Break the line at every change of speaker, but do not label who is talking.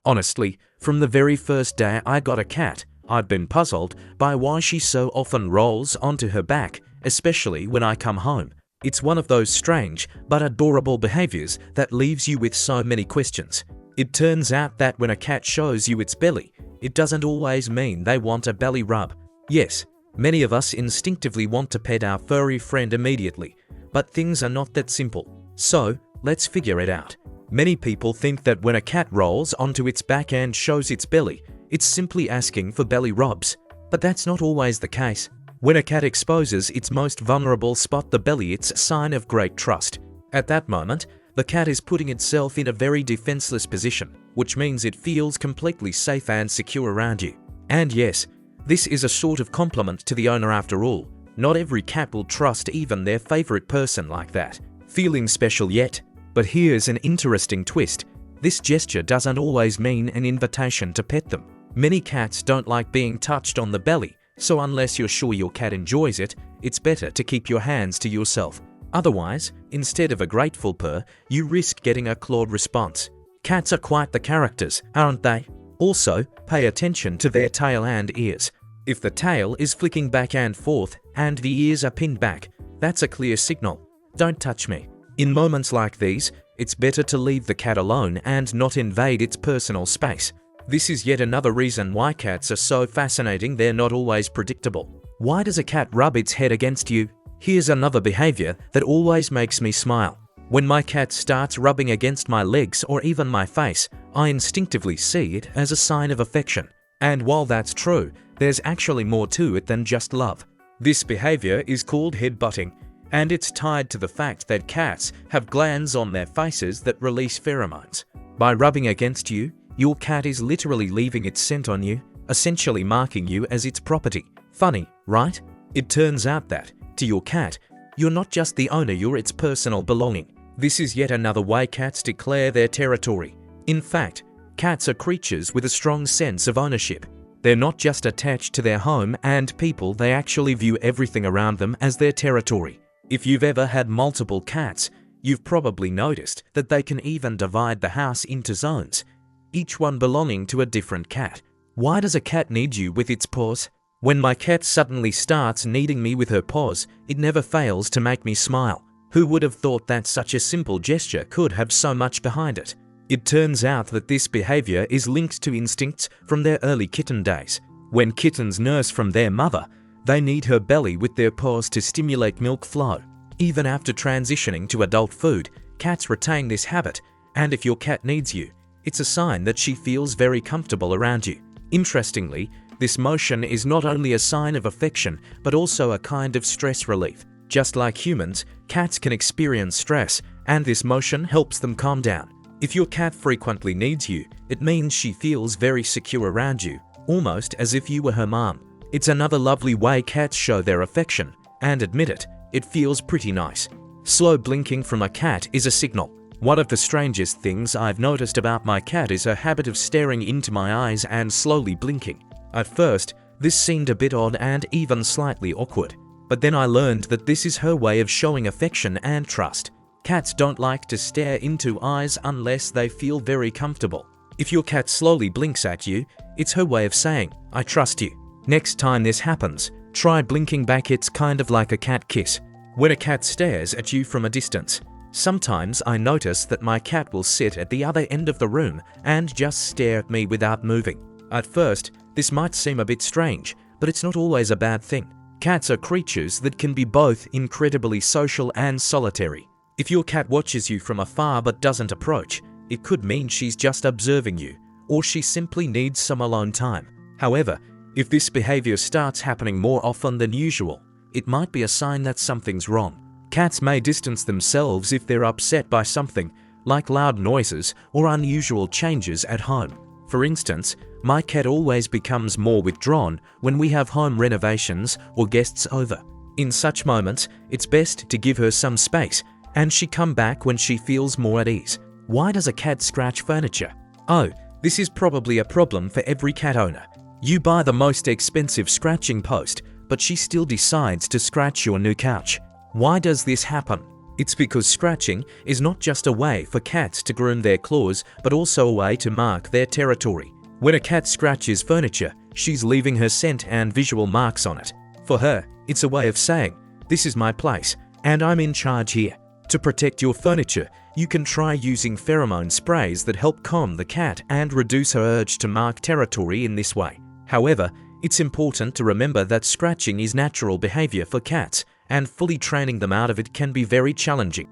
Honestly, from the very first day I got a cat, I've been puzzled by why she so often rolls onto her back, especially when I come home. It's one of those strange but adorable behaviors that leaves you with so many questions. It turns out that when a cat shows you its belly, it doesn't always mean they want a belly rub. Yes, many of us instinctively want to pet our furry friend immediately, but things are not that simple. So, let's figure it out. Many people think that when a cat rolls onto its back and shows its belly, it's simply asking for belly rubs. But that's not always the case. When a cat exposes its most vulnerable spot, the belly, it's a sign of great trust. At that moment, the cat is putting itself in a very defenseless position, which means it feels completely safe and secure around you. And yes, this is a sort of compliment to the owner after all. Not every cat will trust even their favorite person like that. Feeling special yet? But here's an interesting twist. This gesture doesn't always mean an invitation to pet them. Many cats don't like being touched on the belly, so unless you're sure your cat enjoys it, it's better to keep your hands to yourself. Otherwise, instead of a grateful purr, you risk getting a clawed response. Cats are quite the characters, aren't they? Also, pay attention to their tail and ears. If the tail is flicking back and forth and the ears are pinned back, that's a clear signal. Don't touch me. In moments like these, it's better to leave the cat alone and not invade its personal space. This is yet another reason why cats are so fascinating. They're not always predictable. Why does a cat rub its head against you? Here's another behavior that always makes me smile. When my cat starts rubbing against my legs or even my face, I instinctively see it as a sign of affection. And while that's true, there's actually more to it than just love. This behavior is called headbutting, and it's tied to the fact that cats have glands on their faces that release pheromones. By rubbing against you, your cat is literally leaving its scent on you, essentially marking you as its property. Funny, right? It turns out that, to your cat, you're not just the owner, you're its personal belonging. This is yet another way cats declare their territory. In fact, cats are creatures with a strong sense of ownership. They're not just attached to their home and people, they actually view everything around them as their territory. If you've ever had multiple cats, you've probably noticed that they can even divide the house into zones, each one belonging to a different cat. Why does a cat knead you with its paws? When my cat suddenly starts kneading me with her paws, it never fails to make me smile. Who would have thought that such a simple gesture could have so much behind it? It turns out that this behavior is linked to instincts from their early kitten days. When kittens nurse from their mother, they knead her belly with their paws to stimulate milk flow. Even after transitioning to adult food, cats retain this habit, and if your cat needs you, it's a sign that she feels very comfortable around you. Interestingly, this motion is not only a sign of affection, but also a kind of stress relief. Just like humans, cats can experience stress, and this motion helps them calm down. If your cat frequently needs you, it means she feels very secure around you, almost as if you were her mom. It's another lovely way cats show their affection, and admit it, it feels pretty nice. Slow blinking from a cat is a signal. One of the strangest things I've noticed about my cat is her habit of staring into my eyes and slowly blinking. At first, this seemed a bit odd and even slightly awkward, but then I learned that this is her way of showing affection and trust. Cats don't like to stare into eyes unless they feel very comfortable. If your cat slowly blinks at you, it's her way of saying, "I trust you." Next time this happens, try blinking back. It's kind of like a cat kiss. When a cat stares at you from a distance, sometimes I notice that my cat will sit at the other end of the room and just stare at me without moving. At first, this might seem a bit strange, but it's not always a bad thing. Cats are creatures that can be both incredibly social and solitary. If your cat watches you from afar but doesn't approach, it could mean she's just observing you, or she simply needs some alone time. However, if this behavior starts happening more often than usual, it might be a sign that something's wrong. Cats may distance themselves if they're upset by something, like loud noises or unusual changes at home. For instance, my cat always becomes more withdrawn when we have home renovations or guests over. In such moments, it's best to give her some space, and she come back when she feels more at ease. Why does a cat scratch furniture? Oh, this is probably a problem for every cat owner. You buy the most expensive scratching post, but she still decides to scratch your new couch. Why does this happen? It's because scratching is not just a way for cats to groom their claws, but also a way to mark their territory. When a cat scratches furniture, she's leaving her scent and visual marks on it. For her, it's a way of saying, "This is my place, and I'm in charge here." To protect your furniture, you can try using pheromone sprays that help calm the cat and reduce her urge to mark territory in this way. However, it's important to remember that scratching is natural behavior for cats, and fully training them out of it can be very challenging.